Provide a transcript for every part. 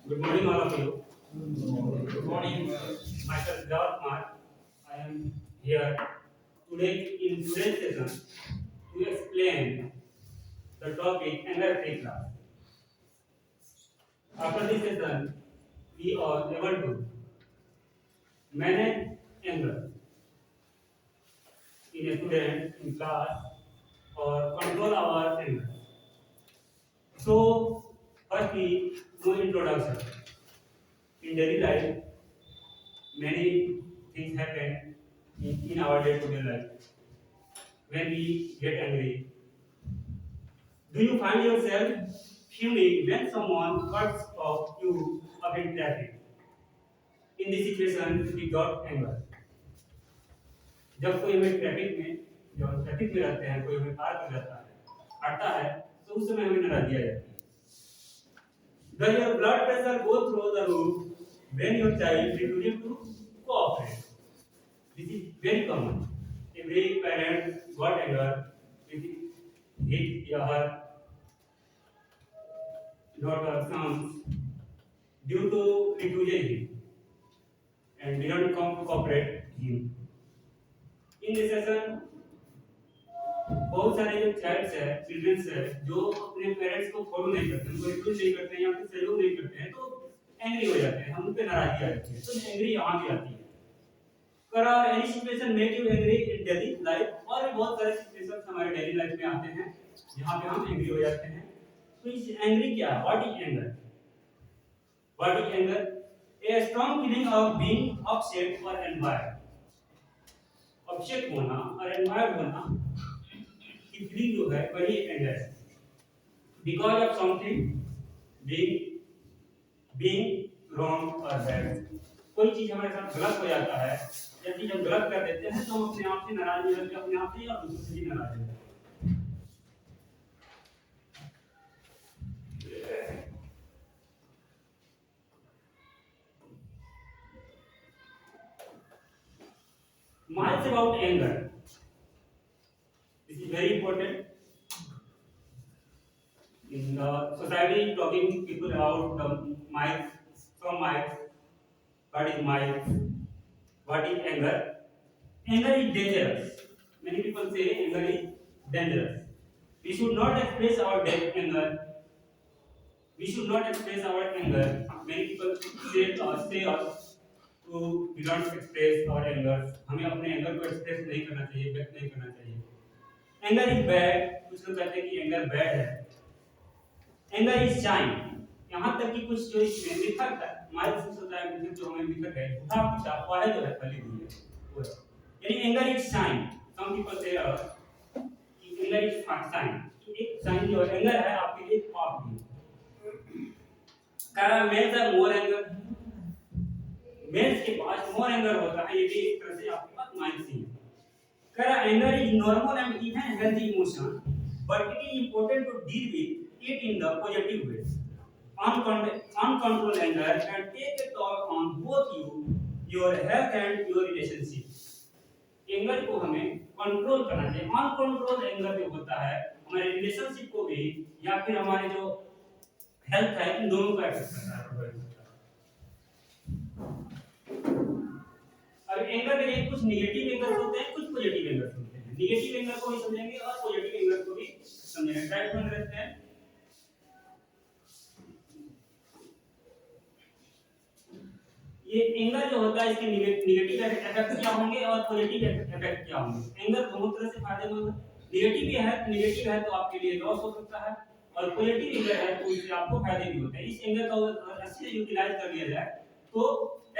Good morning, all of you. Good morning. Myself Jawad Kumar. I am here today in today's session to explain the topic anger free class. After this session, we are able to manage anger in a student in class or control our anger. So, firstly, no introduction. In daily life, many things happen in our day-to-day life. When we get angry, do you find yourself fuming when someone cuts off you up in traffic? In this situation, we got anger. जब कोई हमें traffic में रहते हैं, कोई हमें पार कर जाता है, हटता है, तो उस समय हमें नाराजगी आ जाती है. Does your blood pressure go through the roof when your child refuses to cooperate? This is very common. Every parent got anger with his or her daughter, sons, due to refusing him and didn't come to cooperate him. In this session, बहुत सारे जो child's है, children's है, जो अपने parents को follow नहीं करते, उनको रिफ्यूज नहीं करते हैं या फिर सहयोग नहीं करते हैं, तो एंग्री हो जाते हैं, हम उन पे नाराजगी आ जाती है, तो एंग्री यहाँ भी आती है. कर और any situation make you angry in daily life, और भी बहुत सारे सिचुएशंस हमारे डेली लाइफ में आते हैं जहाँ पे हम एंग्री हो जाते हैं. तो इस एंग्री क्या है? What is anger? What is anger? A strong feeling of being upset और एनवायर्ड. अपसेट होना और एनवायर्ड होना की फीलिंग जो है वही एंगर है. Because of something being wrong और बैड. कोई चीज हमारे साथ गलत हो जाता है, या चीज हम गलत कर देते हैं, तो हम अपने आप से नाराज हो जाते हैं, अपने आप से या दूसरों से भी नाराज हो जाते हैं. Myths about anger. This is very important. In the society, talking people about the myths, some myths. What is myth? What is anger? Anger is dangerous. Many people say anger is dangerous. We should not express our anger. We should not express our anger. Many people say us to we don't express our anger. हमें अपने anger को express नहीं करना चाहिए, व्यक्त नहीं करना चाहिए. Anger is bad. कुछ लोग कहते हैं कि anger bad है. Anger is shine. यहाँ तक कि कुछ जो इसमें मिथक है, हमारे होता है मिथक, जो हमें मिथक है, झूठा कुछ अफवाह जो है फैली हुई है, वो है. यानी anger is shine. Some people say कि anger is shine. एक shine जो है anger है आपके लिए पाप भी. कारण males are more anger. Males के पास more anger होता है, ये भी एक तरह से आपके पास माइनस ही है. कारण anger is normal and even healthy emotion, but it is important to deal with it in the positive way. Uncontrolled anger can take a toll on both your health and your relationship. Anger को हमें control करना चाहिए. Uncontrol anger जो होता है हमारे relationship को भी या फिर हमारे जो हेल्थ है, इन दोनों को अफेक्ट करता है. अब एंगर के कुछ नेगेटिव एंगर होते हैं, कुछ पॉजिटिव एंगर होते हैं. नेगेटिव एंगर को भी समझेंगे और पॉजिटिव एंगर को भी समझेंगे. राइट बन रहते हैं. ये एंगर जो होता है इसके नेगेटिव इफेक्ट क्या होंगे और पॉजिटिव इफेक्ट क्या होंगे. एंगर दोनों तरह से फायदेमंद है. नेगेटिव है तो आपके लिए लॉस हो सकता है, और पॉजिटिव एंगर है तो इससे आपको फायदे भी होते हैं. इस एंगर का अच्छे से यूटिलाइज कर लिया जाए तो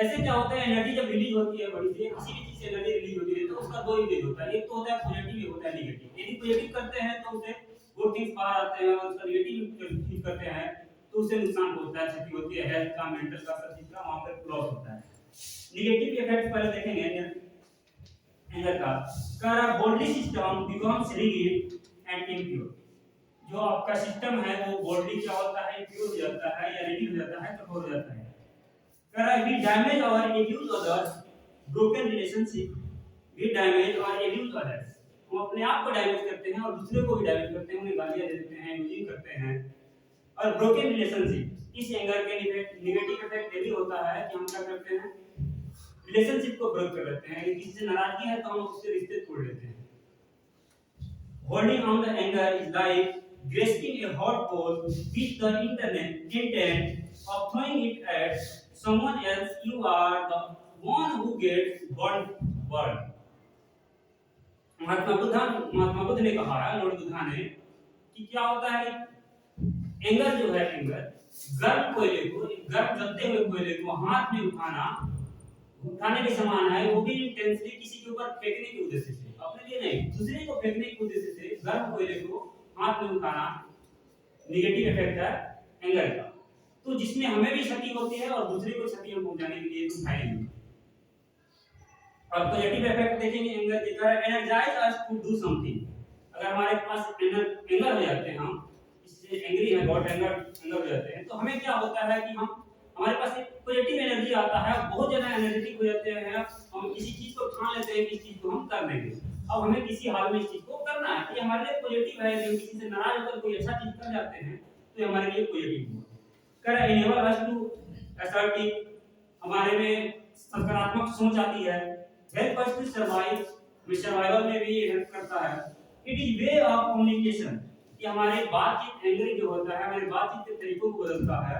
ऐसे क्या होता है, एनर्जी जब रिलीज होती है बॉडी से, किसी भी चीज से एनर्जी रिलीज होती है तो उसका दो यूजेज होता है. एक तो होता है पॉजिटिव, एक होता है नेगेटिव. यदि पॉजिटिव करते हैं तो उसे गुड थिंग्स बाहर आते हैं, और उसका नेगेटिव यूज करते हैं तो उससे नुकसान होता है, क्षति होती है हेल्थ का, मेंटल का, सब चीज का वहां पर लॉस होता है. नेगेटिव इफेक्ट पहले देखेंगे एंगर का. Body system becomes rigid and impure. जो आपका सिस्टम है वो बॉडी क्या होता है, इम्प्योर हो जाता है या रिगिड हो जाता है, कठोर हो जाता है. we damage or abuse others, broken relationship, we damage or abuse others. हम अपने आप को डैमेज करते हैं और दूसरे को भी डैमेज करते हैं, उन्हें गालियां दे देते हैं, यूजिंग करते हैं, और ब्रोकन रिलेशनशिप, इस एंगर के नेगेटिव इफेक्ट ये भी होता है कि हम क्या करते हैं, रिलेशनशिप को ब्रेक कर देते हैं। किसी से नाराजगी है तो हम उससे रिश्ते तोड़ लेते हैं। Holding on the anger is like grasping a hot coal with the intent of throwing it at someone else. You are the one who gets burned. Mahatma Buddha ने कहा है, लॉर्ड बुद्धा ने, कि क्या होता है, एंगर जो है, एंगर गर्म कोयले को, गर्म जलते हुए कोयले को हाथ में उठाने के समान है। वो भी इंटेंसली किसी के ऊपर फेंकने के उद्देश्य से, अपने लिए नहीं, दूसरे को फेंकने के उद्देश्य से गर्म कोयले को हाथ में उठाना नेगेटिव इफेक्ट है एंगर का। तो जिसमें हमें भी क्षति होती है और दूसरे को क्षति हम पहुंचाने के लिए उठाएंगे। और पॉजिटिव इफेक्ट देखेंगे एंगर की तरह, energise us to do something. अगर हमारे पास एंगर हो जाते हैं, हम इससे एंग्री है, गॉट एंगर हो जाते हैं, तो हमें क्या होता है कि हमारे पास एक पॉजिटिव एनर्जी आता है, बहुत ज्यादा एनर्जेटिक हो जाते हैं। हम किसी चीज को ठान लेते हैं कि इस चीज को हम कर लेंगे, अब हमें किसी हाल में इस चीज को करना है। ये हमारे लिए पॉजिटिव है। जब किसी से नाराज होकर कोई अच्छा चीज कर जाते हैं तो ये हमारे लिए पॉजिटिव हुआ। कर इनेबल अस टू असर्टिव, हमारे में सकारात्मक सोच आती है। Help us to survive, survival में भी हेल्प करता है। It is way of communication, कि हमारे बातचीत एंग्री जो होता है, हमारे बातचीत के तरीकों को बदलता है।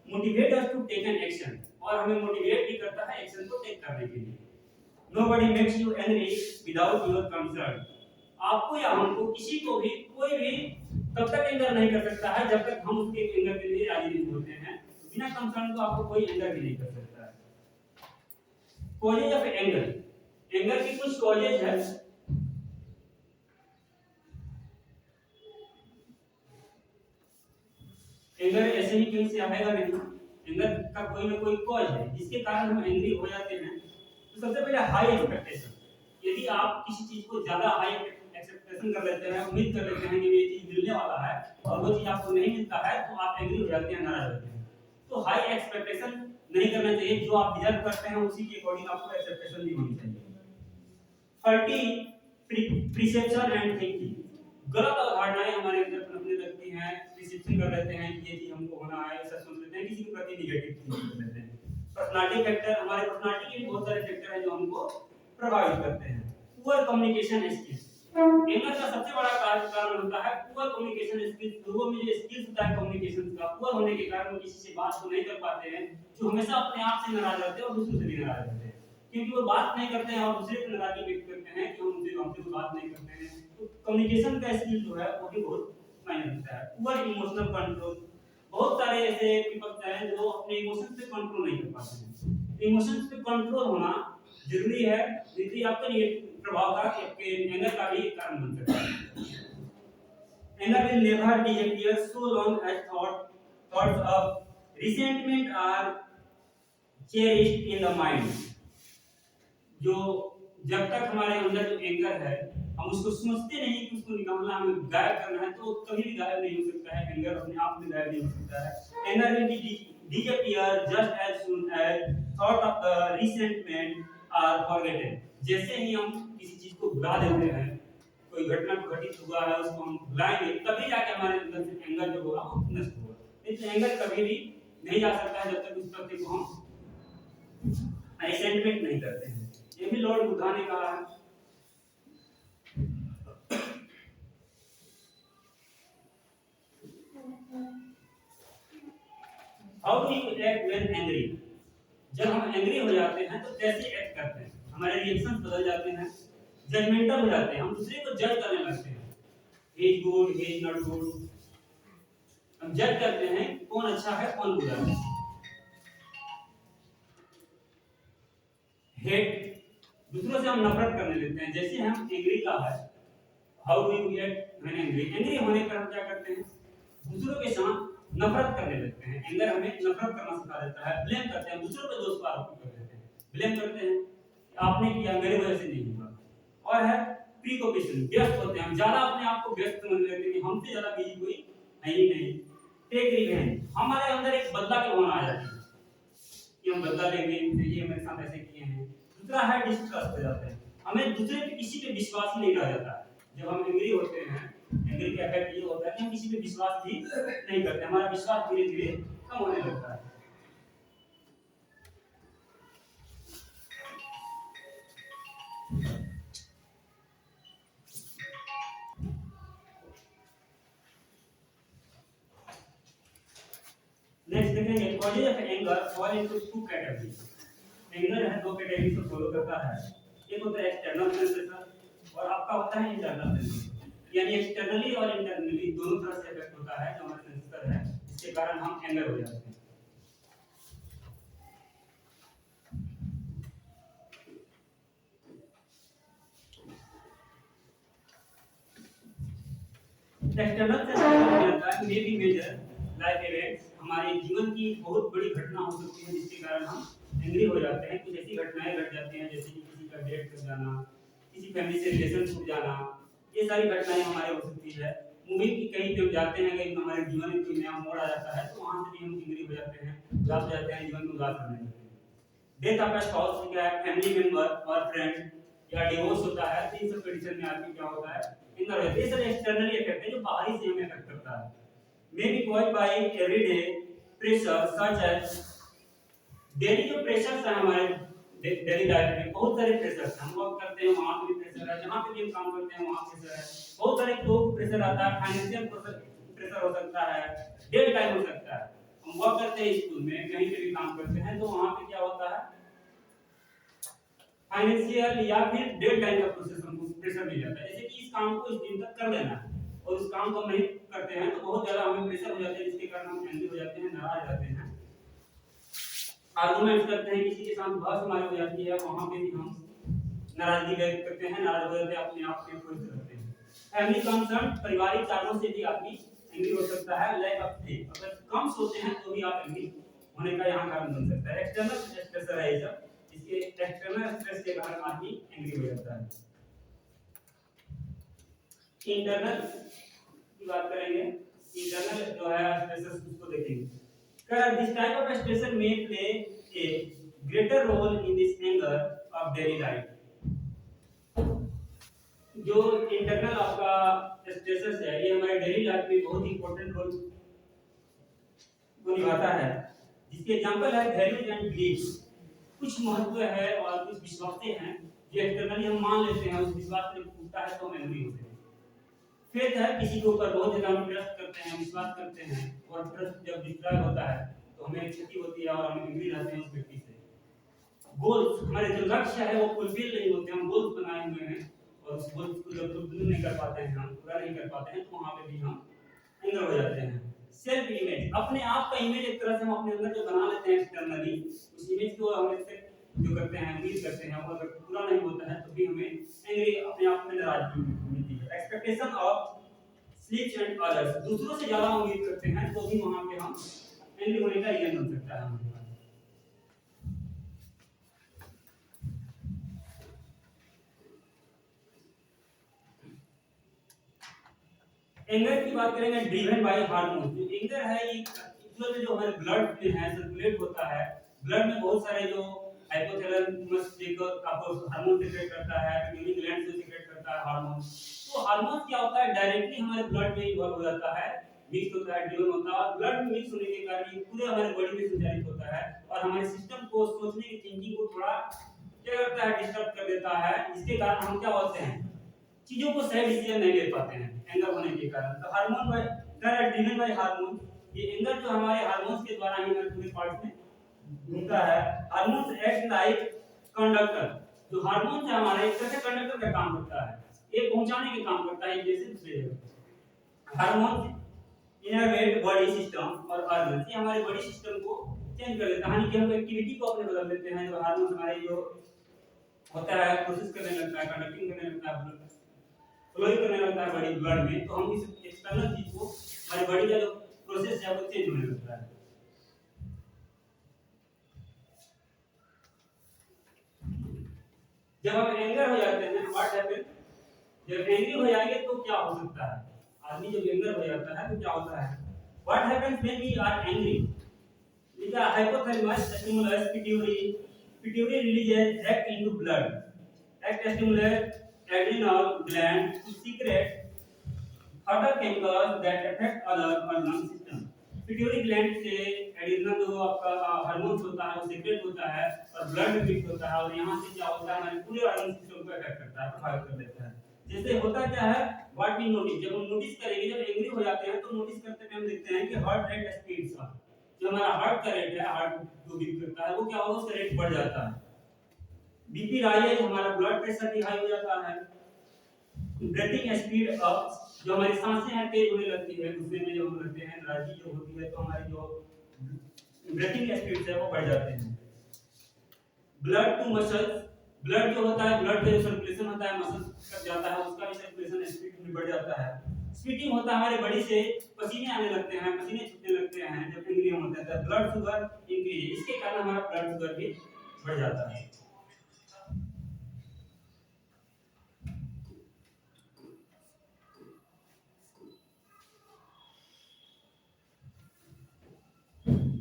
Motivate us to take an action, और हमें मोटिवेट भी करता है एक्शन को टेक करने के लिए। Nobody makes you angry without your consent. आपको या हमको, किसी को भी, कोई भी तब तक एंगर नहीं कर सकता है जब तक हम उसके एंगर के लिए राजी नहीं होते हैं। बिना कंसर्न को आपको कोई एंगर भी नहीं कर सकता है। कॉजेज ऑफ एंगर, एंगर की कुछ कॉजेज है। एंगर ऐसे ही कहीं से आएगा नहीं, एंगर का कोई ना कोई कॉज है जिसके कारण हम एंग्री हो जाते हैं। तो सबसे पहले हाई एक्सपेक्टेशन, यदि आप किसी चीज को ज्यादा हाई एक्सपेक्टेशन कर लेते हैं, उम्मीद कर लेते हैं कि ये चीज मिलने वाला है और वो चीज आपको नहीं मिलता है, तो आप एंग्री हो जाते हैं, नाराज होते हैं। तो हाई एक्सपेक्टेशन नहीं करना चाहिए, जो आप डिजर्व करते हैं उसी के अकॉर्डिंग आपको एक्सपेक्टेशन भी होनी चाहिए। फॉल्टी परसेप्शन एंड थिंकिंग, गलत अवधारणाएं हमारे अंदर पनपने लगती हैं, परसेप्शन कर लेते हैं कि ये चीज हमको होना है, ऐसा सोच लेते हैं, किसी के प्रति नेगेटिव थिंकिंग कर लेते हैं। पर्सनालिटी फैक्टर, हमारे पर्सनालिटी के भी बहुत सारे फैक्टर हैं जो हमको प्रभावित करते हैं। पुअर कम्युनिकेशन स्किल्स, एंगर का सबसे बड़ा कारण होता है पुअर कम्युनिकेशन स्किल्स। लोगों में जो स्किल्स होता है कम्युनिकेशन का, पुअर होने के कारण वो किसी से बात को नहीं कर पाते हैं, जो हमेशा अपने आप से नाराज रहते हैं और दूसरों से भी नाराज रहते हैं, क्योंकि वो बात नहीं करते हैं और दूसरे को नाराजगी व्यक्त करते हैं कि हमसे बात नहीं करते हैं। तो कम्युनिकेशन का स्किल जो है वो भी बहुत मायने रखता है। पुअर इमोशनल कंट्रोल, बहुत सारे ऐसे पीपल हैं जो अपने इमोशंस पे कंट्रोल नहीं कर पाते हैं। इमोशंस पे कंट्रोल होना जरूरी है, जिससे आपका नेगेटिव प्रभाव का, आपके एंगर का भी कारण बन सकता है। Anger will never disappear so long as thoughts of resentment are cherished in the mind. जो जब तक हमारे अंदर जो एंगर है, हम उसको सोचते नहीं कि उसको निकालना, हमें गायब करना है, तो कभी भी गायब नहीं हो सकता है। एंगर अपने आप में गायब नहीं हो सकता है। Anger will disappear just as soon as thought of the resentment are forgotten. जैसे ही हम किसी चीज को भुला देते हैं, कोई घटना घटित हुआ है उसको हम भुलाएंगे, तभी जाके हमारे अंदर से एंगर जो होगा वो नष्ट होगा। नहीं तो एंगर कभी भी नहीं जा सकता है जब तक उस तथ्य को हम रिसेंटमेंट नहीं करते हैं। ये भी लॉर्ड बुद्धा ने कहा है। How do you act when angry, जब हम एंग्री हो जाते हैं तो कैसे एक्ट करते हैं, हमारे रिएक्शंस बदल जाते हैं, जजमेंटल हो जाते हैं, हम दूसरे को जज करने लगते हैं, he is good, he is not good, हम जज करते हैं कौन अच्छा है कौन बुरा है। हेट, दूसरों से हम नफरत करने लगते हैं। जैसे हम एंग्री का है, how do you act when angry, angry होने पर हम क्या करते हैं, दूसरों के साथ नफरत करने लगते हैं। एंगर हमें नफरत करना सिखा देता है। ब्लेम करते हैं, दूसरों पे दोष आरोप कर देते हैं, ब्लेम करते हैं कि आपने किया, मेरे वजह से नहीं हुआ। और है प्रीकोपेशन, व्यस्त होते हैं, हम ज्यादा अपने आप को व्यस्त समझ लेते हैं कि हमसे ज्यादा बिजी कोई है ही नहीं। टेक रिवेंज, हमारे अंदर एक बदला की भावना आ जाती है कि हम बदला लेंगे, ये मेरे साथ ऐसे किए हैं। दूसरा है डिस्ट्रस्ट हो जाते हैं, हमें दूसरे पे किसी पे विश्वास ही नहीं रह जाता है। जब हम एंग्री होते हैं एंगर का इफेक्ट ये होता है कि हम किसी पे विश्वास भी नहीं करते, हमारा विश्वास धीरे धीरे कम होने लगता है। नेक्स्ट देखेंगे causes of anger fall into two categories. Anger है दो कैटेगरी को फॉलो करता है, एक होता है एक्सटर्नल सेंसेशन और आपका होता है इंटरनल सेंसेशन। यानी एक्सटर्नली और इंटरनली दोनों तरह से इफेक्ट होता है जो हमारे सेंसर है, जिसके कारण हम एंगर हो जाते हैं। एक्सटर्नल सेंसेशन में भी मेजर लाइफ इवेंट्स, हमारे जीवन की बहुत बड़ी घटना हो सकती है जिसके कारण हम एंग्री हो जाते हैं। कुछ ऐसी घटनाएं घट जाती हैं जैसे कि किसी का डेथ कर जाना, किसी फैमिली से रिलेशन टूट जाना, ये सारी घटनाएं हमारे हो सकती है। मूवी की कहीं पे जाते हैं, कहीं हमारे जीवन में कोई नया मोड़ आ जाता है तो वहां से भी हम एंग्री हो जाते हैं, उदास हो जाते हैं, जीवन में उदास रहने लगते हैं। डेथ ऑफ अ स्पाउस क्या है, फैमिली मेंबर और फ्रेंड या डिवोर्स होता है, तो इन सब कंडीशन में आदमी क्या होता है एंगर होता है। ये सब एक्सटर्नली इफेक्ट है जो बाहरी से हमें इफेक्ट करता है। May be caused by everyday pressure such as, daily जो प्रेशर्स है हमारे डेली लाइफ में, बहुत सारे प्रेशर्स हम वर्क करते हैं वहां पे भी प्रेशर है, जहां पे भी हम काम करते हैं वहां प्रेशर है, बहुत सारे लोग प्रेशर आता है, फाइनेंशियल प्रेशर हो सकता है, डेट टाइम हो सकता है। हम वर्क करते हैं स्कूल में, कहीं पे भी काम करते हैं तो वहां पे क्या होता है फाइनेंशियल या फिर डेट टाइम का प्रोसेस हमको प्रेशर मिल जाता है, जैसे कि इस काम को इस दिन तक कर लेना है और उस काम को हम नहीं करते हैं तो बहुत ज्यादा हमें प्रेशर हो जाता है, जिसके कारण हम एंग्री हो जाते हैं, नाराज हो जाते हैं, आर्गुमेंट करते हैं, किसी के साथ बहस हमारी हो जाती है, वहां पे भी हम नाराजगी व्यक्त करते हैं, नाराज हो जाते हैं, अपने आप में खुश रहते हैं। फैमिली कंसर्न, पारिवारिक कारणों से भी आदमी एंग्री हो सकता है। लैक ऑफ स्लीप, अगर कम सोते हैं तो भी आप एंग्री होने का यहाँ कारण बन सकता है। एक्सटर्नल प्रेशर है ये सब, इसके एक्सटर्नल स्ट्रेस के कारण आदमी एंग्री हो जाता है। इंटरनल की बात करेंगे, इंटरनल जो है स्ट्रेसेस उसको देखेंगे। This type of expression may play a greater role in this anger of daily life. जो इंटरनल आपका स्ट्रेसेस है ये हमारे डेली लाइफ में बहुत इंपॉर्टेंट रोल को निभाता है, जिसके एग्जांपल है वैल्यूज एंड बिलीव्स। कुछ महत्व है और कुछ विश्वासें हैं जो एक्सटर्नली हम मान लेते हैं, उस विश्वास से टूटता है तो हम एंग्री होते हैं। फेथ है, किसी के ऊपर बहुत ज्यादा हम ट्रस्ट करते हैं, विश्वास करते हैं और ट्रस्ट जब डिस्ट्रॉय होता है तो हमें क्षति होती है और हम एंग्री रहते हैं उस व्यक्ति से। गोल्स, हमारे जो लक्ष्य है वो फुलफिल नहीं होते, हम गोल्स बनाए हुए हैं और उस गोल्स को जब फुलफिल नहीं कर पाते हैं, हम पूरा नहीं कर पाते हैं तो वहां पे भी हम एंगर हो जाते हैं। सेल्फ इमेज, अपने आप का इमेज एक तरह से हम अपने अंदर जो बना लेते हैं एक्सटर्नली, उस इमेज को हम एक्सेप्ट जो करते हैं, उम्मीद करते हैं, और अगर पूरा नहीं होता है तो भी हमें एंग्री, अपने आप में नाराजगी मिलती है। Expectation of sleep and others, दूसरों से ज्यादा उम्मीद करते हैं तो भी वहां पे हम एंग्री होने का रीजन बन सकता है हमारे पास। एंगर की बात करेंगे, ड्रिवन बाय हार्मोन। जो एंगर है ये जो हमारे ब्लड में है, सर्कुलेट होता है, ब्लड में बहुत सारे जो हाइपोथैलेमस जो आपको हार्मोन सीक्रेट करता है, पिट्यूटरी ग्लैंड से सीक्रेट करता है हार्मोन। तो हार्मोन क्या होता है डायरेक्टली हमारे ब्लड में इन्वॉल्व हो जाता है, मिक्स होता है, ड्रिवन होता है, और ब्लड में मिक्स होने के कारण ये पूरे हमारे बॉडी में संचालित होता है और हमारे सिस्टम को सोचने की थिंकिंग को थोड़ा क्या करता है डिस्टर्ब कर देता है, जिसके कारण हम क्या होते हैं चीजों को सही डिसीजन नहीं ले पाते हैं एंगर होने के कारण। तो hormone by driven by hormone, ये एंगर जो हमारे हार्मोन्स के द्वारा ही हमारे पूरे पार्ट में घूमता है। हार्मोन्स एक्ट लाइक कंडक्टर, जो हार्मोन है हमारे एक तरह से कंडक्टर का काम करता है, ये पहुंचाने के काम करता है एक जैसे दूसरे जगह। हार्मोन इनरवेट बॉडी सिस्टम और ऑर्गन, ये हमारे बॉडी सिस्टम को चेंज कर देता है, यानी कि हम एक्टिविटी को अपने बदल देते हैं। जो हार्मोन हमारे जो होता है प्रोसेस करने लगता है, कंडक्टिंग करने लगता है, फ्लो करने लगता है बॉडी ब्लड में, तो हम इस एक्सटर्नल चीज को हमारी बॉडी का जो प्रोसेस है वो चेंज होने लगता है। जब हम एंगर हो जाते हैं व्हाट हैपन, जब एंग्री हो जाएंगे तो क्या हो सकता है, आदमी जब एंगर हो जाता है तो क्या होता है, what happens when we are angry, the hypothalamus stimulus pituitary releases act into blood, act stimulate adrenal gland to secrete other chemicals that affect other organ system। Pituitary gland से एडिनल जो आपका हार्मोन्स होता है वो secret होता है और blood में मिक्स होता है और यहाँ से क्या होता है हमारे पूरे ऑर्गन सिस्टम को अफेक्ट करता है, प्रभावित कर देता है। जैसे होता क्या है, व्हाट वी नोटिस, जब हम नोटिस करेंगे, जब एंग्री हो जाते हैं तो नोटिस करते टाइम देखते हैं कि हार्ट रेट स्पीड्स का जो हमारा हार्ट का रेट है, हार्ट जो बीट करता है वो क्या होगा, उसका रेट बढ़ जाता है। बीपी राइज, हमारा ब्लड प्रेशर भी हाई हो जाता है। ब्रीथिंग स्पीड अप, जो हमारी सांसें हैं तेज होने लगती है, गुस्से में जब हम रहते हैं नाराजगी जो होती है तो हमारी जो ब्रीथिंग स्पीड है वो बढ़ जाते हैं। ब्लड टू मसल्स, ब्लड जो होता है, ब्लड का जो सर्कुलेशन होता है मसल्स तक जाता है, उसका भी सर्कुलेशन स्पीड भी बढ़ जाता है। स्वीटिंग होता है, हमारे बॉडी से पसीने आने लगते हैं, पसीने छूटने लगते हैं जब एंग्री हम होते हैं तो ब्लड शुगर इंक्रीज, इसके कारण हमारा ब्लड शुगर भी बढ़ जाता है।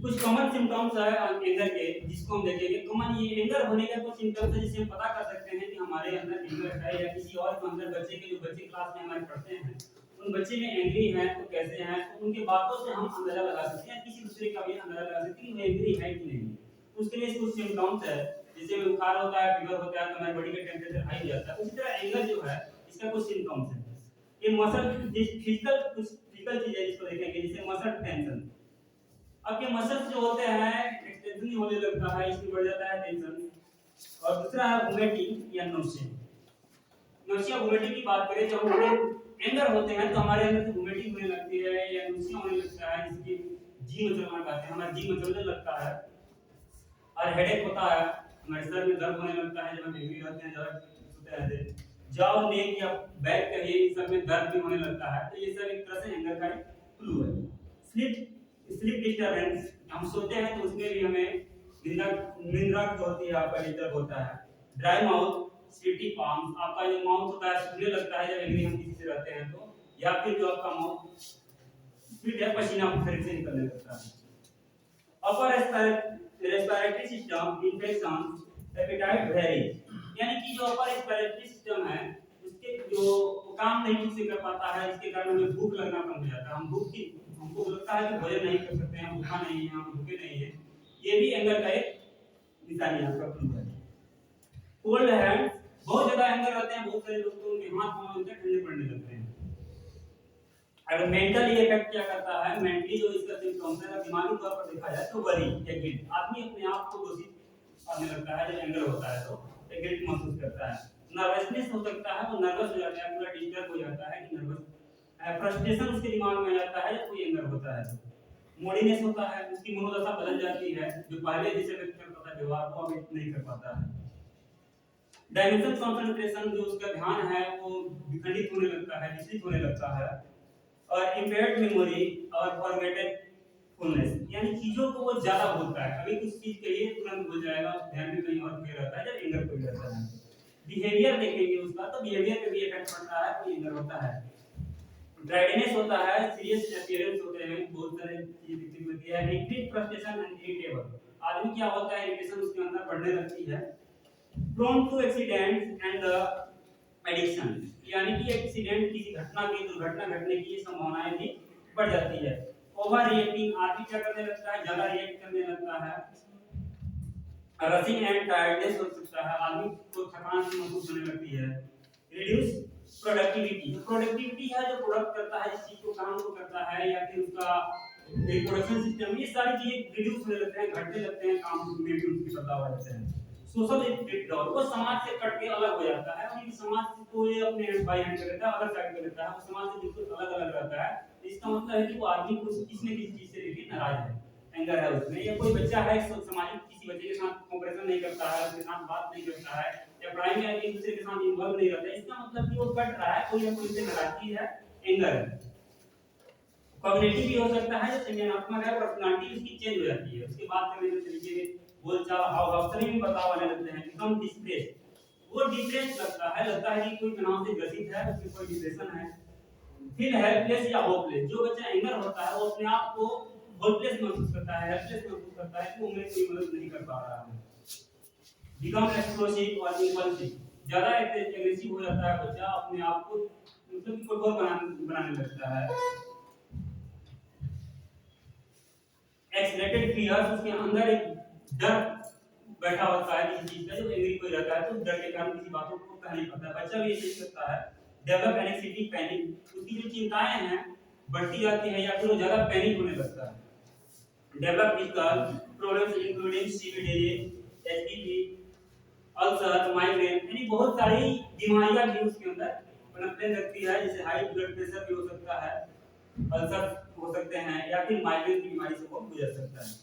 कुछ कॉमन सिम्टम्स है एंगर के जिसको हम देखेंगे। कॉमन ये एंगर होने का कुछ सिम्टम्स है जिससे हम पता कर सकते हैं कि हमारे अंदर एंगर है या किसी और के अंदर, बच्चे के जो बच्चे क्लास में हमारे पढ़ते हैं उन बच्चे में एंग्री हैं तो कैसे हैं, तो उनके बातों से हम अंदाजा लगा सकते हैं, किसी दूसरे का भी अंदाजा लगा सकते हैं कि वो एंग्री है कि नहीं। उसके लिए कुछ सिम्टम्स है, जैसे में बुखार होता है, फीवर होता है तो हमारी बॉडी का टेंपरेचर हाई हो जाता है। उसी तरह एंगर जो है इसका कुछ सिम्टम्स है। ये मसल फिजिकल चीज है जिसको देखेंगे, जैसे मसल टेंशन। अब ये मसल्स जो होते हैं एक्सटेंशन होने लगता है, इसमें बढ़ जाता है टेंशन। और दूसरा है वोमिटिंग या नोशिया। नोशिया वोमिटिंग की बात करें, जब हम एंगर होते हैं तो हमारे अंदर से वोमिटिंग होने लगती है या नोशिया होने लगता है, जिसकी जी मचलना कहते हैं, हमारा जी मचलने लगता है। और हेडेक होता है, हमारे सर में दर्द होने लगता है जब हम एंग्री होते हैं, ज्यादा सोते रहते हैं। जाओ, नेक या बैक कहिए, इन सब में दर्द भी होने लगता है, तो ये सब एक तरह से एंगर का क्लू है। स्लीप डिस्टर्बेंस, हम सोते हैं तो उसमें भी हमें निंद्रा जो होती है आपका डिस्टर्ब होता है। ड्राई माउथ, स्वेटी पाम्स, आपका जो माउथ होता है सूखने लगता है जब एंग्री हम किसी से रहते हैं तो, या फिर जो आपका माउथ स्वेट है, पसीना शरीर से निकलने लगता है। Upper respiratory system infection, appetite varies, यानी कि जो अपर रेस्पिरेटरी सिस्टम है उसके जो काम नहीं ठीक से कर पाता है, इसके कारण हमें भूख लगना कम हो जाता है। हमको लगता है कि भोजन नहीं कर सकते हैं, भूखा नहीं है, हम भूखे नहीं है, ये भी एंगर का एक निशानी है, आपका क्लू है। कोल्ड हैंड, बहुत ज्यादा एंगर रहते हैं बहुत सारे लोग तो उनके हाथ पांव उनके ठंडे पड़ने लगते हैं। अगर मेंटली इफेक्ट क्या करता है, मेंटली जो इसका सिम्टम्स है दिमागी तौर पर देखा जाए तो वरी या गिल्ट, आदमी अपने आप को दोषी पाने लगता है जब एंगर होता है तो गिल्ट महसूस करता है। नर्वसनेस हो सकता है, वो नर्वस हो जाता है, पूरा डिस्टर्ब हो जाता है कि नर्वस, फ्रस्ट्रेशन उसके दिमाग में आ जाता है जब कोई एंगर होता है तो। मूडीनेस होता है, उसकी मनोदशा बदल जाती है, जो पहले जैसे व्यक्त करता था व्यवहार को अब नहीं कर पाता है। डायमेंशन कंसंट्रेशन, जो उसका ध्यान है वो विखंडित होने लगता है, विचलित होने लगता है। और इम्पेयर्ड मेमोरी और फॉरगेटेड फुलनेस, यानी चीजों को वो ज्यादा भूलता है, कभी कुछ चीज कहिए तुरंत भूल जाएगा, ध्यान में कहीं और खो रहता है जब एंगर कोई रहता है। बिहेवियर देखेंगे उसका तो बिहेवियर पे भी इफेक्ट पड़ता है कोई एंगर होता है। ड्राइनेस होता है, सीरियस अपीयरेंस होते हैं, बहुत सारे चीज दिखती होती है। इंक्रीज फ्रस्ट्रेशन एंड इरिटेबल, आदमी क्या होता है इरिटेशन उसके अंदर बढ़ने लगती है। Prone to accidents and addiction, यानी कि एक्सीडेंट किसी घटना की दुर्घटना घटने की संभावनाएं भी बढ़ जाती है। ओवर रिएक्टिंग, आदमी क्या करने लगता है, ज्यादा रिएक्ट करने लगता है। रशिंग एंड टायर्डनेस हो सकता है, आदमी को थकान सी महसूस होने लगती है। रिड्यूस प्रोडक्टिविटी, जो प्रोडक्टिविटी है, जो प्रोडक्ट करता है, इस चीज को काम को करता है या फिर उसका रिप्रोडक्शन सिस्टम, ये सारी चीजें रिड्यूस होने लगते हैं, घटने लगते हैं, काम में भी उसकी बदलाव आ जाते हैं। सोशल विथड्रॉल, वो समाज से कट के अलग हो जाता है, उनकी समाज को ये अपने बाई हैंड कर लेता है, अलग साइड कर लेता है, वो समाज से बिल्कुल अलग अलग रहता है। इसका मतलब है कि वो आदमी को किसी न किसी चीज से लेके नाराज है, एंगर है उसमें। या कोई बच्चा है सामाजिक किसी बच्चे के साथ कोऑपरेशन नहीं करता है, उसके साथ बात नहीं करता है, या पढ़ाई में एक दूसरे के साथ इन्वॉल्व नहीं रहता है, इसका मतलब कि वो कट रहा है, कोई ना कोई से नाराजगी है, एंगर है। कॉग्निटिव भी हो सकता है, जो संज्ञानात्मक है, पर्सनालिटी उसकी चेंज हो जाती है, उसके बात करने के तरीके, बोलचाल, हाव भाव सभी में बदलाव आने लगते हैं। बिकम डिस्प्रेस, वो डिप्रेस लगता है कि कोई तनाव से ग्रसित है, उसमें कोई डिप्रेशन है। फिर हेल्पलेस या होपलेस, जो बच्चा एंगर होता है वो अपने आप को होपलेस महसूस करता है, हेल्पलेस महसूस करता है कि वो मेरी कोई मदद नहीं कर पा रहा है। बिकम एक्सप्लोसिव और इंपल्सिव, ज्यादा एग्रेसिव हो जाता है बच्चा, अपने आप को मतलब कि कठोर बनाने लगता है। एक्सलेटेड फियर्स, उसके अंदर एक डर बैठा होता है किसी चीज का, जो एंग्री कोई रहता है तो डर के कारण किसी बातों को कह नहीं पाता है। बच्चा भी ये चीज करता है। डेवलप एंग्जाइटी पैनिक, उसकी जो चिंताएं हैं बढ़ती जाती है या फिर वो ज्यादा पैनिक होने लगता है। Develop physical problems including CVD, HDP, ulcer, migraine, यानी बहुत सारी बीमारियां भी उसके अंदर पनपने लगती है, जैसे हाई ब्लड प्रेशर भी हो सकता है, अल्सर हो सकते हैं, या फिर माइग्रेन की बीमारी से वो गुजर सकता है।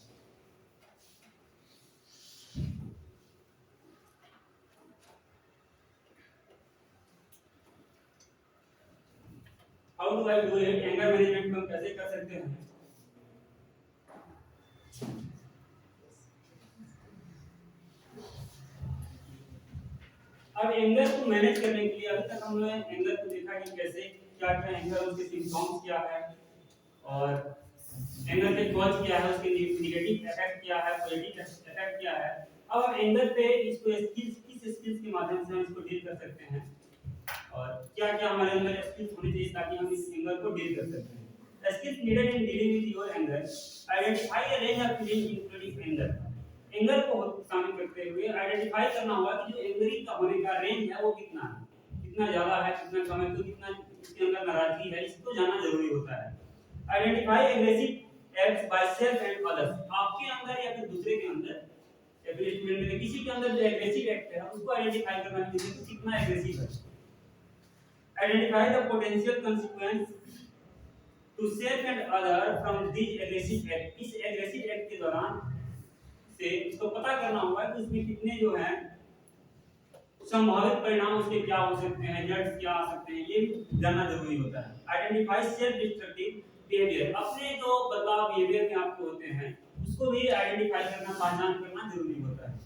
How do I do it, anger management में कैसे कर सकते हैं? अब एंगर को मैनेज करने के लिए अभी तक हमने एंगर को देखा कि कैसे क्या क्या एंगर, उसके सिम्पटम्स क्या है, और एंगर के कॉज क्या है, उसके नेगेटिव इफेक्ट क्या है, पॉजिटिव इफेक्ट क्या है। अब हम एंगर पे इसको किस स्किल्स के माध्यम से हम इसको डील कर सकते हैं, और क्या क्या हमारे अंदर स्किल्स होनी चाहिए ताकि हम इस एंगर को डील कर सकते हैं। Skills needed in dealing with your anger, identify a range of feeling including anger. Anger को शामिल करते हुए आइडेंटिफाई करना होगा कि जो एंगरिंग का होने का रेंज है वो कितना है, कितना ज्यादा है, कितना कम है, तो कितना इसके अंदर नाराजगी है, इसको जानना जरूरी होता है। Identify aggressive acts by self and others, आपके अंदर या फिर दूसरे के अंदर या फिर स्टूडेंट में किसी के अंदर जो एग्रेसिव एक्ट है उसको आइडेंटिफाई करना है कि कितना एग्रेसिव है। Identify the potential consequence to self and other from this aggressive act, इस एग्रेसिव एक्ट के दौरान से इसको पता करना होगा कि इसमें कितने जो है संभावित परिणाम उसके क्या हो सकते हैं, रिजल्ट्स क्या आ सकते हैं, ये भी जानना जरूरी होता है। आइडेंटिफाई सेल्फ डिस्ट्रक्टिव बिहेवियर, अपने जो बदलाव बिहेवियर में आपके होते हैं उसको भी आइडेंटिफाई करना, पहचान करना जरूरी होता है।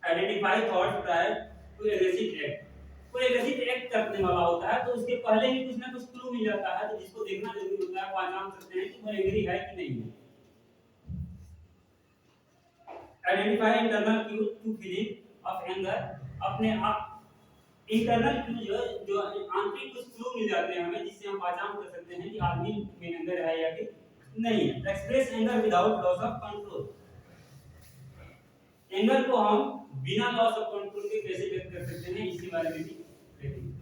Identify thoughts prior to aggressive act, कोई एग्रेसिव एक्ट करने वाला होता है तो उसके पहले ही कुछ ना कुछ क्लू मिल जाता है, तो जिसको देखना जरूरी होता है, पहचान सकते हैं कि वो एग्री है कि नहीं है। Identify internal cue to feeling of anger, अपने आप इंटरनल क्यू जो आंतरिक कुछ क्लू मिल जाते हैं हमें, जिससे हम पहचान कर सकते हैं कि आदमी में एंगर है या फिर नहीं है। Express anger without loss of control, anger को हम बिना लॉस ऑफ कंट्रोल के कैसे व्यक्त कर सकते हैं, इसके बारे में भी देखेंगे।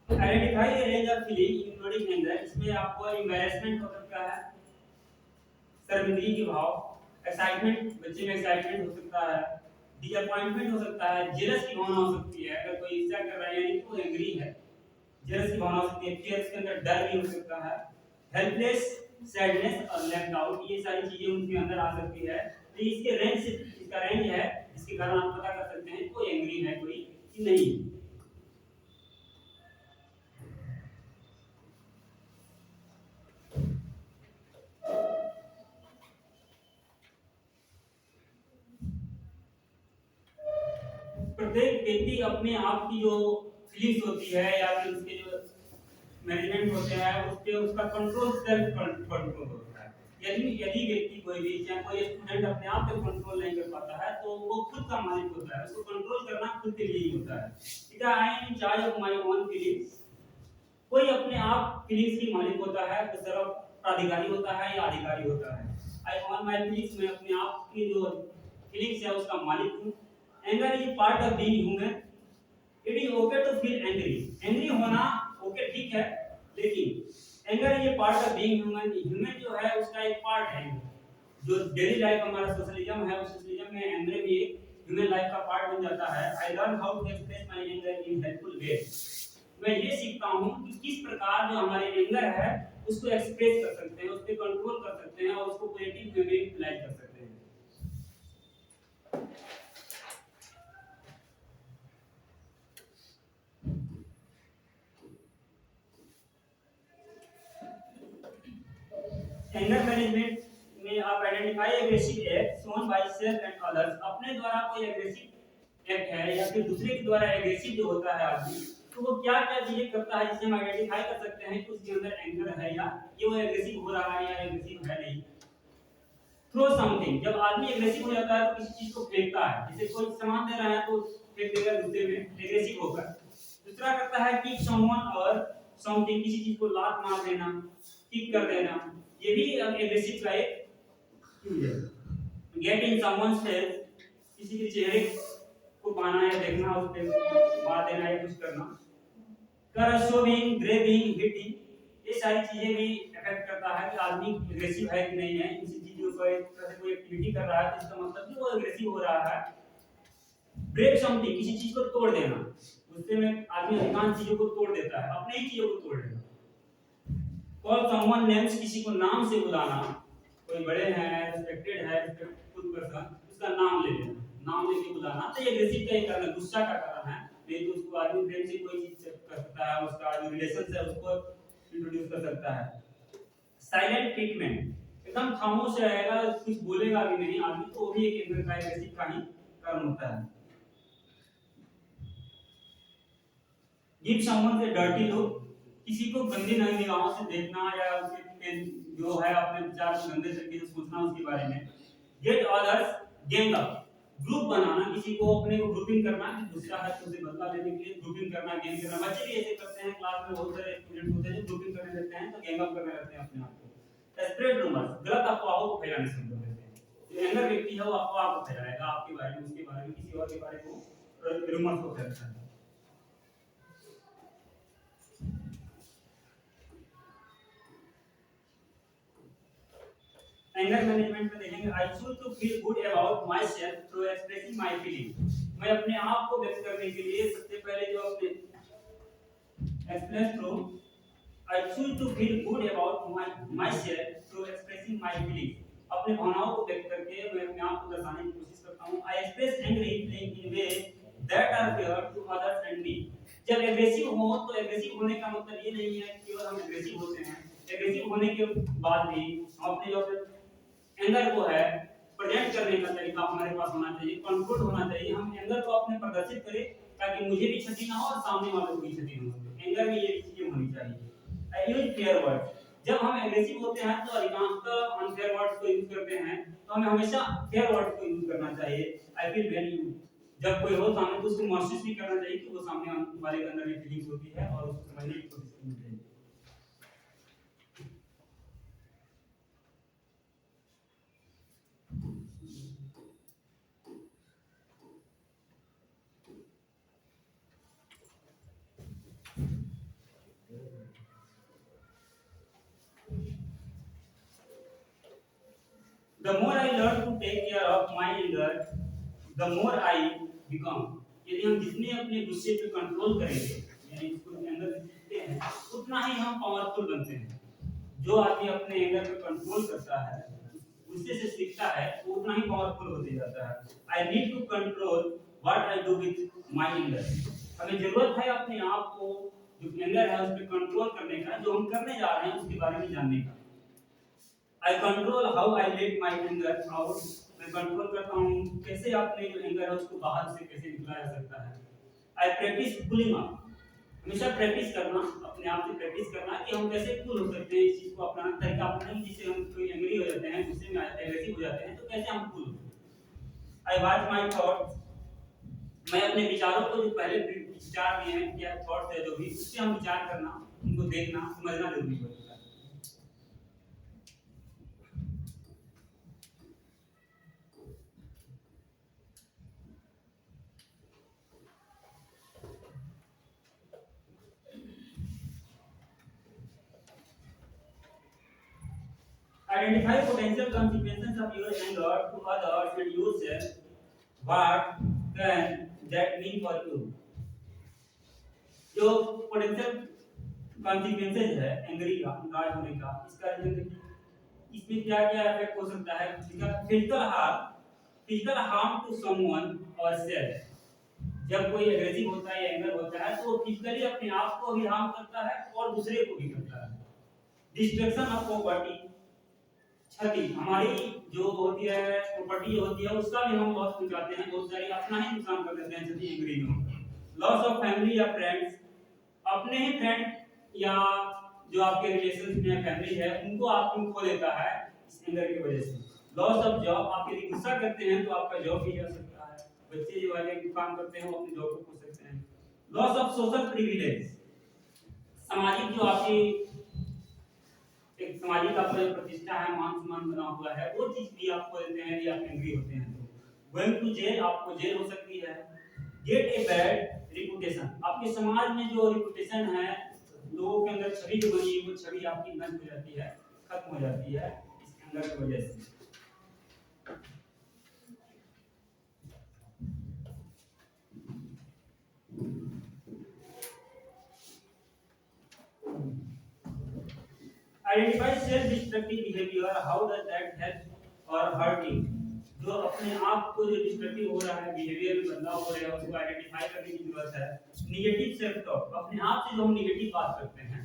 Identify the range of feeling including anger, इसमें आपको एम्बैरेसमेंट हो सकता है, शर्मिंदगी के भाव, एक्साइटमेंट, बच्चे में एक्साइटमेंट हो सकता है, डिसअपॉइंटमेंट हो सकता है, जेलस की भावना हो सकती है, अगर कोई ईर्ष्या कर रहा है यानी कि वो एंग्री है, जेलस की भावना हो सकती है, फियर के अंदर डर भी हो सकता है, हेल्पलेस, सैडनेस और लेफ्ट आउट, ये सारी चीजें उनके अंदर आ सकती है। तो इसके रेंज से, इसका रेंज है जिसके कारण आप पता कर सकते हैं कोई एंग्री है कोई कि नहीं। प्रत्येक व्यक्ति अपने आप की जो फीलिंग्स होती है या फिर उसके जो मैनेजमेंट होते हैं उस पे उसका कंट्रोल सेल्फ कंट्रोल होता है। यदि यदि व्यक्ति कोई भी चाहे कोई स्टूडेंट अपने आप पे कंट्रोल नहीं कर पाता है तो वो खुद का मालिक होता है, उसको कंट्रोल करना खुद के लिए ही होता है। It I am in charge of my own feelings, कोई अपने आप फीलिंग्स की मालिक होता है, तो सिर्फ प्राधिकारी होता है या अधिकारी होता है। आई ओन माय फीलिंग्स, मैं अपने आप की जो फीलिंग्स है उसका मालिक हूँ। Anger is part of being human, it is okay to feel angry, angry होना ओके ठीक है, लेकिन एंगर ये part of being human, human जो है उसका एक पार्ट है। जो डेली लाइफ हमारा सोशलिज्म है, उस सोशलिज्म में एंगर भी एक ह्यूमन लाइफ का पार्ट बन जाता है। I learn how to express my anger in helpful way, मैं ये सीखता हूं कि किस प्रकार जो हमारे एंगर है उसको एक्सप्रेस कर सकते हैं, उस पे कंट्रोल कर सकते हैं और उसको पॉजिटिव वे में यूटिलाइज कर सकते हैं। एंगर मैनेजमेंट में आप identify aggressive act shown by self and others, अपने द्वारा कोई एग्रेसिव एक्ट है या फिर दूसरे के द्वारा एग्रेसिव जो होता है आदमी तो वो क्या क्या चीजें करता है जिससे हम आइडेंटिफाई कर सकते हैं कि उसके अंदर एंगर है या ये वो एग्रेसिव हो रहा है या एग्रेसिव है नहीं। थ्रो समथिंग, जब आदमी एग्रेसिव हो जाता है तो किसी चीज को फेंकता है, जैसे कोई सामान दे रहा है तो फेंक देगा गुस्से में एग्रेसिव होकर। दूसरा करता है कि समवन और समथिंग, किसी चीज को लात मार देना, किक कर देना, ये भी एग्रेसिव का एक यूज है। गेट इन समवन्स फेस, किसी के चेहरे को पाना या देखना, उस पे मार देना या कुछ करना। कर शोविंग, ग्रेविंग, हिटिंग, ये सारी चीजें भी अफेक्ट करता है कि आदमी एग्रेसिव है कि नहीं है। इसी चीजों को एक तरह से कोई एक्टिविटी कर रहा है जिसका मतलब कि वो एग्रेसिव हो रहा है। ब्रेक समथिंग, किसी चीज को तोड़ देना, गुस्से में आदमी अधिकांश चीजों को तोड़ देता है, अपने ही चीजों को तोड़ देना। कॉल समवन नेम्स, किसी को नाम से बुलाना, कोई बड़े हैं, रिस्पेक्टेड है, रिस्पेक्टफुल पर्सन, उसका नाम ले लेना, नाम लेके बुलाना, तो ये एग्रेसिव का ही कारण है, गुस्सा का कारण है। नहीं तो उसको आदमी प्रेम से कोई चीज कर सकता है, उसका जो रिलेशन है उसको इंट्रोड्यूस कर सकता है। साइलेंट ट्रीटमेंट, एकदम खामोश रहेगा, कुछ बोलेगा भी नहीं आदमी, तो वो भी एक एंगर का एग्रेसिव का ही कारण होता है। गिव समवन से डर्टी लुक, किसी को गंदी निगाहों से देखना या उसके जो है अपने विचार को गंदे तरीके से सोचना उसके बारे में। Get others gang up, group बनाना, किसी को अपने को ग्रुपिंग करना, गुस्सा है तो उसे बदला लेने के लिए ग्रुपिंग करना, गैंग करना। बच्चे भी ऐसे करते हैं, क्लास में बहुत सारे स्टूडेंट होते हैं जो ग्रुपिंग करने लगते हैं, तो गैंग अप करने लगते हैं अपने आप को। स्प्रेड रूमर्स, गलत अफवाहों को फैलाने से शुरू कर देते हैं। जो एंगर व्यक्ति है वो अफवाह को फैलाएगा आपके बारे में, उसके बारे में, किसी और के बारे में, रूमर्स को फैलाता है। एंगर मैनेजमेंट में देखेंगे, I choose to feel good about my self through expressing my feeling. मैं अपने आप को व्यक्त करने के लिए सबसे पहले जो अपने express through, I choose to feel good about my self through expressing my feeling. अपने भावनाओं को व्यक्त करके मैं अपने आप को दर्शाने की कोशिश करता हूं। I express angry feeling in way that are fair to others and me. जब एग्रेसिव हो तो एग्रेसिव होने का मतलब ये नहीं है कि केवल हम एग्रेसिव होते हैं, एग्रेसिव होने के बाद भी हम अपने जो एंगर को है प्रेजेंट करने का तरीका हमारे पास होना चाहिए, कंट्रोल होना चाहिए। हम एंगर को अपने प्रदर्शित करें ताकि मुझे भी क्षति ना हो और सामने वाले को भी क्षति ना हो। एंगर में ये चीजें होनी चाहिए। आई यूज फेयर वर्ड्स, जब हम एग्रेसिव होते हैं तो अधिकांशतः अनफेयर वर्ड्स को यूज करते हैं, तो हमें हमेशा फेयर वर्ड्स को यूज करना चाहिए। आई फील वैल्यू, जब कोई हो सामने तो उसको महसूस भी करना चाहिए कि वो सामने वाले के अंदर एक फीलिंग्स होती है और उसको समझने की कोशिश करनी चाहिए। The more I learn to take care of my anger, the more I become. यदि हम जितने अपने गुस्से पे कंट्रोल करेंगे, यानी इसको एंगर सीखते हैं, उतना ही हम पावरफुल बनते हैं। जो आदमी अपने एंगर पे कंट्रोल करता है, गुस्से से सीखता है, वो उतना ही पावरफुल होते जाता है। I need to control what I do with my anger. हमें जरूरत है अपने आप को जो एंगर है उस पे कंट्रोल करने का, जो हम करने जा रहे हैं उसके बारे में जानने का। I control how I let my anger out. मैं कंट्रोल करता हूँ कैसे अपने जो एंगर है उसको बाहर से कैसे निकाला जा सकता है। I practice cooling off. हमेशा प्रैक्टिस करना, अपने आप से प्रैक्टिस करना कि हम कैसे कूल हो सकते हैं, इस चीज को अपनाना तरीका अपनाना, जिससे हम कोई एंग्री हो जाते हैं, गुस्से में एग्रेसिव हो जाते हैं, तो कैसे हम कूल हो। I watch my thoughts. मैं अपने विचारों को जो पहले विचार दिए हैं, क्या थॉट्स है जो भी, उससे हम विचार करना, उनको देखना, समझना जरूरी होता है। Identify potential consequences of your anger to others and yourself. What can that mean for you? जो पोटेंशियल कॉन्सिक्वेंसेज है एंग्री का, नाराज होने का, इसका इसमें क्या क्या इफेक्ट हो सकता है। फिजिकल हार्म टू समवन और सेल्फ। जब कोई एग्रेसिव होता है या एंगर होता है तो वो फिजिकली अपने आप को भी हार्म करता है और दूसरे को भी करता है। डिस्ट्रक्शन ऑफ प्रॉपर्टी, क्षति, हमारी जो होती है प्रॉपर्टी होती है उसका भी हम लॉस पहुंचाते हैं, बहुत सारी अपना ही नुकसान कर देते हैं क्षति एंग्री में। लॉस ऑफ फैमिली या फ्रेंड्स, अपने ही फ्रेंड या जो आपके रिलेशन में फैमिली है उनको आप खो देता है इस एंगर की वजह से। लॉस ऑफ जॉब, आप यदि गुस्सा करते हैं तो आपका जॉब भी जा सकता है। बच्चे जो वाले काम करते हैं वो अपनी जॉब को खो सकते हैं। लॉस ऑफ सोशल प्रिविलेज, सामाजिक जो आपकी एक सामाजिक आपका जो प्रतिष्ठा है, मान सम्मान बना हुआ है, वो चीज भी आपको देते हैं यदि आप एंग्री होते हैं तो। गोइंग टू जेल, आपको जेल हो सकती है। गेट ए बैड रिपुटेशन, आपके समाज में जो रिपुटेशन है, लोगों के अंदर छवि जो बनी है वो छवि आपकी नष्ट हो जाती है, खत्म हो जाती है इस एंगर की वजह से। Identify self destructive behaviour, how does that help और हर्ट यू। जो अपने आप को जो डिस्ट्रक्टिव हो रहा है, बिहेवियर में बदलाव हो रहा है, उसको आइडेंटिफाई करने की जरूरत है। नेगेटिव सेल्फ टॉक, अपने आप से जो हम नेगेटिव बात करते हैं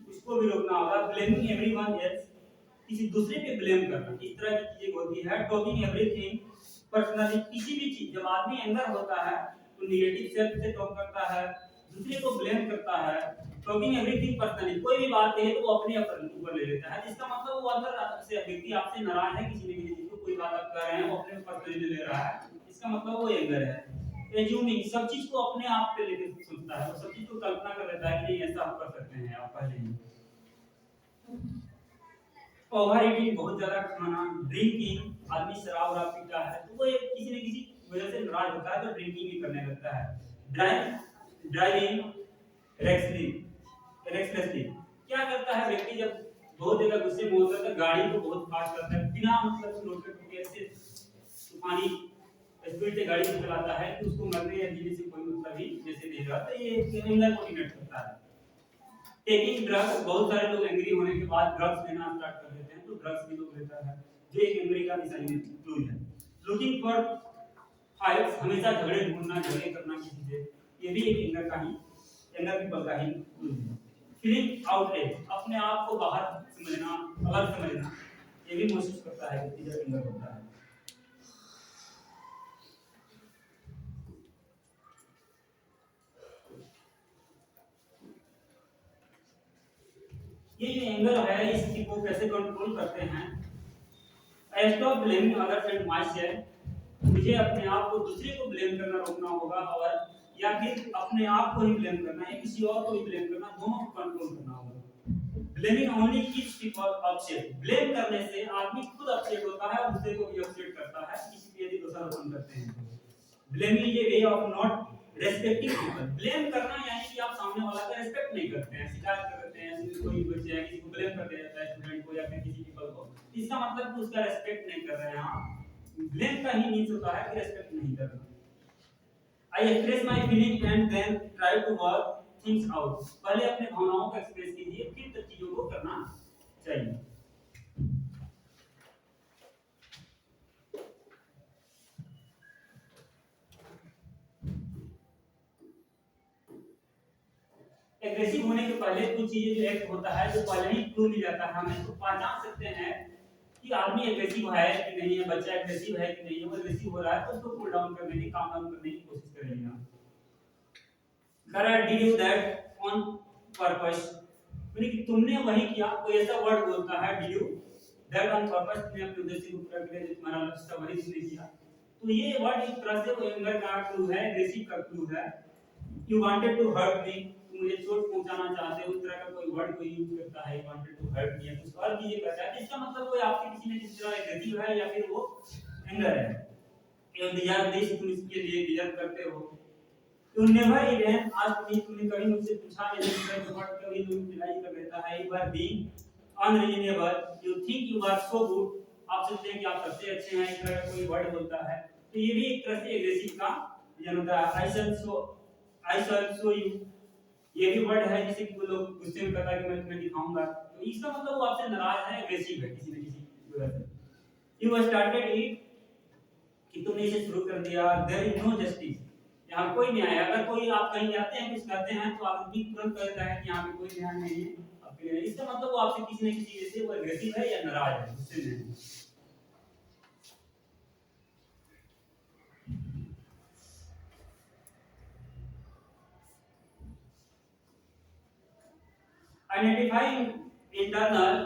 उसको भी रोकना होगा। ब्लेमिंग एवरीवन एल्स, किसी दूसरे पे ब्लेम करना, इस तरह की चीजें होती है। टॉकिंग एवरीथिंग पर्सनली, किसी भी चीज, जब आदमी एंगर होता है तो नेगेटिव सेल्फ से टॉक करता है, दूसरे को ब्लेम करता है। टॉकिंग एवरीथिंग पर्सनली, कोई भी बात कहे तो वो अपने ऊपर ले लेता है, जिसका मतलब वो अंदर से व्यक्ति आपसे नाराज है, किसी न किसी चीज को, कोई बात आप कर रहे हैं वो अपने पर्सनली ले रहा है, इसका मतलब वो एंगर है। एज्यूमिंग, सब चीज को अपने आप पे लेके सोचता है, वो सब चीज को कल्पना कर लेता है कि ऐसा आप कर सकते हैं, आप पहले ही। ओवर ईटिंग, बहुत ज्यादा खाना। ड्रिंकिंग, आदमी शराब वराब पीता है तो वो किसी न किसी वजह से नाराज होता है तो ड्रिंकिंग भी करने लगता है। ड्राइविंग रेक्सलेसली, क्या करता है व्यक्ति जब बहुत ज्यादा गुस्से में होता है तो गाड़ी को बहुत फास्ट करता है, बिना मतलब रोड पे ठोके ऐसे तूफानी स्पीड से गाड़ी को चलाता है कि उसको मरने या जीने से कोई मतलब ही जैसे नहीं रहा, तो ये एंगर को डिटेक्ट करता है। टेकिंग ड्रग्स, बहुत सारे लोग एंग्री होने के बाद ड्रग्स लेना स्टार्ट कर देते हैं, तो ड्रग्स भी लोग लेता है, जो एक एंग्री का निशानी है। लुकिंग फॉर फाइट्स, हमेशा झगड़े ढूंढना, झगड़े करना किसी से, ये भी एक एंगर का ही, एंगर की पल का ही है। फीलिंग आउटलेट, अपने आप को बाहर समझना, अलग समझना, ये भी महसूस करता है व्यक्ति जब एंगर होता है। ये जो एंगर है इसकी को कैसे कंट्रोल करते हैं। I stop blaming others and my self, मुझे अपने आप को दूसरे को ब्लेम करना रोकना होगा, और या फिर अपने आप को ही ब्लेम करना है, किसी और को भी ब्लेम करना, दोनों को कंट्रोल करना होगा। Blaming only keeps people upset, blame करने से आदमी खुद अपसेट होता है और दूसरे को भी अपसेट करता है, किसी पे यदि दोषारोपण करते हैं। Blaming is a way of not respecting people, blame करना यानी कि आप सामने वाला का रेस्पेक्ट नहीं करते हैं, शिकायत करते हैं, कोई बच्चे है किसी को ब्लेम कर दिया जाता है, स्टूडेंट को या फिर किसी पीपल को, इसका मतलब कि उसका रेस्पेक्ट नहीं कर रहे हैं आप। ब्लेम का ही मीन्स होता है कि रेस्पेक्ट नहीं करना। I express my feeling and then try to work things out, पहले अपने भावनाओं को एक्सप्रेस कीजिए फिर चीजों को करना चाहिए। एग्रेसिव होने के पहले कुछ चीजें जो एक्ट होता है, जो पहले ही क्लू मिल जाता है, हमें तो पहचान सकते हैं कि आदमी एग्रेसिव है कि नहीं है, बच्चा एग्रेसिव है कि नहीं है, वो एग्रेसिव हो रहा है तो उसको कूल डाउन करने की, काम डाउन करने की कोशिश करेंगे। Correct, did you that on purpose, यानी कि तुमने वही किया, कोई ऐसा वर्ड बोलता है did you that on purpose, तुमने अपने उद्देश्य को पूरा किया, जो तुम्हारा लक्ष्य था वही तुमने किया, तो ये वर्ड एक तरह से वो एंगर का क्लू है, एग्रेसिव का क्लू है। You wanted to hurt me, मुझे चोट पहुंचाना चाहते हो, इस तरह का कोई वर्ड कोई यूज करता है, वांटेड टू हर्ट मी, कुछ और चीजें करता है, इसका मतलब वो आपके किसी न किसी तरह एग्रेसिव है या फिर वो एंगर है। यू डिजर्व दिस, तुम इसके लिए डिजर्व करते हो। You never even ask me, तुमने कभी मुझसे पूछा नहीं, कि वर्ड कभी लोग रियलाइज कर लेता है। You are being unreasonable, you think you are so good, आप सोचते हैं कि आप सबसे अच्छे हैं, इस तरह का कोई वर्ड बोलता है, तो ये भी एक तरह से एग्रेसिव का रीजन होता है। आई शैल शो यू, ये भी वर्ड है जिसे कि लोग गुस्से में कहता है कि मैं तुम्हें दिखाऊंगा, तो इसका मतलब वो आपसे नाराज है, एग्रेसिव है किसी न किसी वजह से। यू स्टार्टेड इट, कि तुमने इसे शुरू कर दिया। देयर इज नो जस्टिस, यहाँ कोई न्याय, अगर कोई आप कहीं जाते हैं कुछ करते हैं तो आदमी तुरंत कहता है कि यहाँ पे कोई न्याय नहीं है आपके लिए, इसका मतलब वो आपसे किसी न किसी वजह से वो एग्रेसिव है या नाराज है, गुस्से में है। Identify internal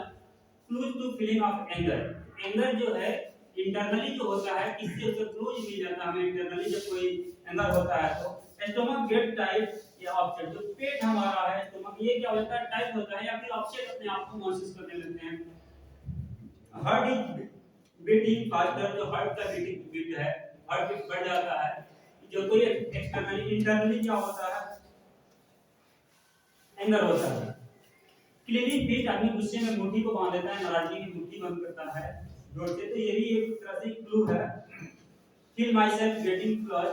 clues to feeling of anger. Anger जो है इंटरनली जो होता है किससे उसे क्लूज मिल जाता है हमें इंटरनली जब कोई एंगर होता है तो स्टमक गेट टाइट या ऑब्सेट जो पेट हमारा है स्टमक ये क्या होता है टाइट होता है या फिर ऑब्सेट अपने आप को महसूस करने लगते हैं। हार्ट इज बीटिंग फास्टर जो हार्ट का बीट है हार्ट बीट बढ़ जाता है। जो कोई एक्सटर्नली इंटरनली क्या होता है एंगर होता है। क्लियरिंग बीट आदमी गुस्से में मुट्ठी को बांध देता है नाराजगी की मुट्ठी बंद करता है जोर से तो ये भी एक तरह से क्लू है। Feel my self getting flush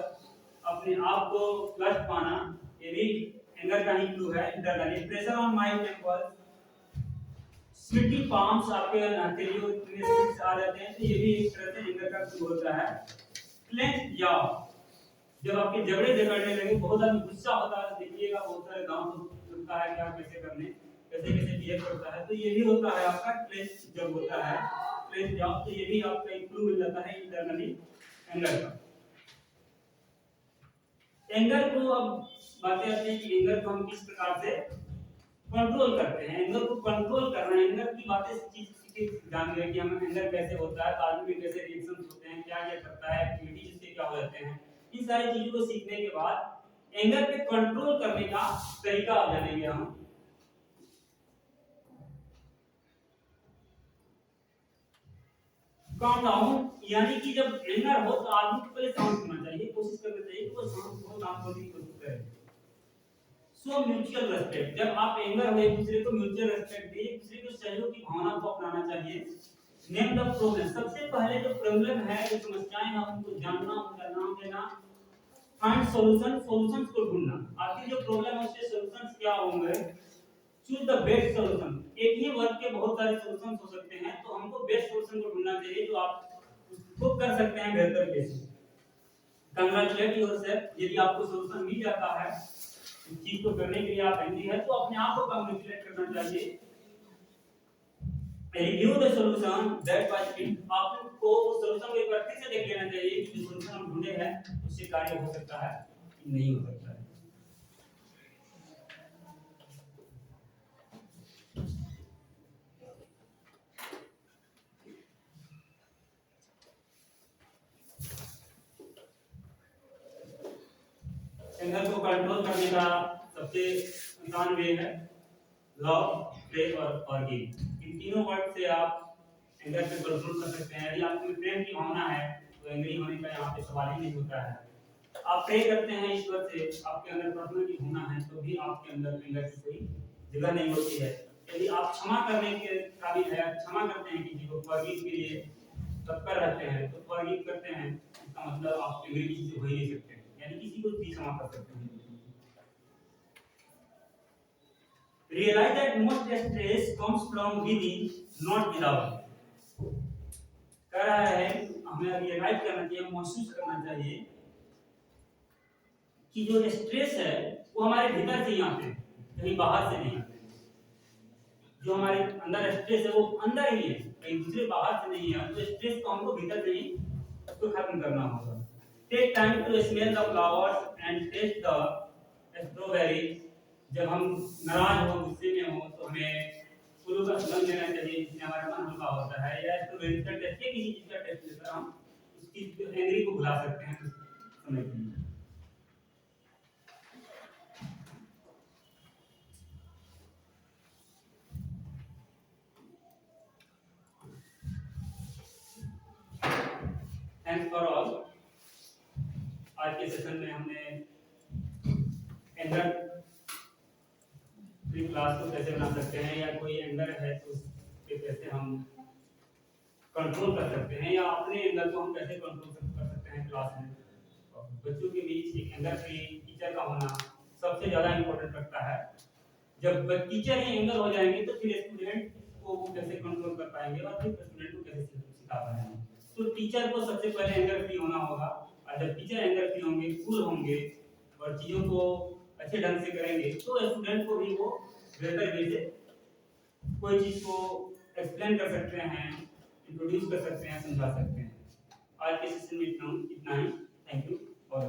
अपने आप को फ्लश पाना ये भी एंगर का ही क्लू है। Internally pressure on my temples sweaty palms आपके हथेलियों में स्वीट्स आ जाते हैं तो ये भी एक तरह से एंगर का क्लू होता है। क्लेंच या जब आपके झगड़े झगड़ने लगे बहुत ज्यादा गुस्सा होता है देखिएगा बहुत सारे गांव को सुनता है क्या कैसे करने कैसे कैसे बिहेव करता है तो ये भी होता है आपका क्लेंच जब होता है क्लेंच जब तो ये भी आपका एक क्लू मिल जाता है इंटरनली एंगर का। एंगर को अब बातें आती है कि एंगर को हम किस प्रकार से कंट्रोल करते हैं। एंगर को कंट्रोल करना एंगर की बातें चीज जान गए कि हम एंगर कैसे होता है आदमी के कैसे रिएक्शंस होते हैं क्या क्या करता है एक्टिविटी जिससे क्या हो जाते हैं इन सारी चीजों को सीखने के बाद एंगर पे कंट्रोल करने का तरीका आप जानेंगे हम। काम डाउन यानी कि जब एंगर हो तो आदमी को पहले शांत होना चाहिए कोशिश करनी चाहिए कि वो शांत हो काम करने की कोशिश करे। सो म्यूचुअल रेस्पेक्ट जब आप एंगर हो एक दूसरे को म्यूचुअल रेस्पेक्ट दे एक दूसरे को सहयोग की भावना को अपनाना चाहिए। नेम द प्रॉब्लम सबसे पहले जो प्रॉब्लम है जो समस्याएं हैं उनको जानना उनका नाम देना। फाइंड सॉल्यूशंस को ढूंढना आखिर जो प्रॉब्लम है उसके सॉल्यूशंस क्या होंगे। चूज द बेस्ट सॉल्यूशन एक ही वर्ड के बहुत सारे सॉल्यूशंस हो सकते हैं तो हमको बेस्ट सॉल्यूशन को ढूंढना चाहिए जो आप उसको कर सकते हैं बेहतर कैसे। कंग्रेचुलेट योरसेल्फ यदि आपको सॉल्यूशन मिल जाता है इस चीज को करने के लिए आप एंग्री है तो अपने आप को कंग्रेचुलेट करना चाहिए। Review the solution that was picked आपको उस सॉल्यूशन को एक बार फिर से देख लेना चाहिए कि जो सॉल्यूशन हम ढूंढे हैं उससे कार्य हो सकता है कि नहीं हो सकता है। एंगर को कंट्रोल करने का सबसे आसान वे है लव प्रे और फॉरगिव इन तीनों वर्ड से आप एंगर पे कंट्रोल कर सकते हैं। यदि आपको प्रेम की भावना है तो एंग्री होने का यहाँ पे सवाल ही नहीं होता है। आप प्रे करते हैं ईश्वर से आपके अंदर प्रार्थना की भावना है तो भी आपके अंदर एंगर की कोई जगह नहीं होती है। यदि आप क्षमा करने के काबिल है क्षमा करते हैं किसी को फॉरगिव के लिए तत्पर रहते हैं तो फॉरगिव करते हैं इसका मतलब आप एंग्री किसी से हो ही नहीं सकते यानी किसी को भी क्षमा कर सकते हैं। Realize that most stress comes from within, not without. कह रहा है हमें रियलाइज करना चाहिए महसूस करना चाहिए कि जो स्ट्रेस है वो हमारे भीतर से ही आते हैं कहीं बाहर से नहीं आते। जो हमारे अंदर स्ट्रेस है वो अंदर ही है कहीं दूसरे बाहर से नहीं है तो स्ट्रेस को हमको भीतर से ही उसको खत्म करना होगा। Take time to smell the flowers and taste the strawberry जब हम नाराज हो गुस्से में हो तो हमें फूलों का सुगंध लेना चाहिए जिससे हमारा मन हल्का होता है या स्ट्रॉबेरी का टेस्ट किसी चीज का टेस्ट लेकर हम उसकी एंग्री को भुला सकते हैं कुछ समय के लिए। Thanks for all. आज के सेशन में हमने एंगर फ्री क्लास को कैसे बना सकते हैं या कोई एंगर है तो उसके कैसे हम कंट्रोल कर सकते हैं या अपने एंगर को हम कैसे कंट्रोल कर सकते हैं क्लास में। बच्चों के बीच एक एंगर फ्री टीचर का होना सबसे ज़्यादा इम्पोर्टेंट रखता है। जब टीचर ही एंगर हो जाएंगे तो फिर स्टूडेंट को वो कैसे कंट्रोल कर पाएंगे और फिर स्टूडेंट को कैसे सिखा पाएंगे। तो टीचर को सबसे पहले एंगर फ्री होना होगा और जब टीचर एंगर फ्री होंगे कूल होंगे और चीज़ों को अच्छे ढंग से करेंगे तो स्टूडेंट को भी वो बेहतर वे से कोई चीज़ को एक्सप्लेन कर सकते हैं इंट्रोड्यूस कर सकते हैं समझा सकते हैं। आज के सेशन में इतना ही। थैंक यू और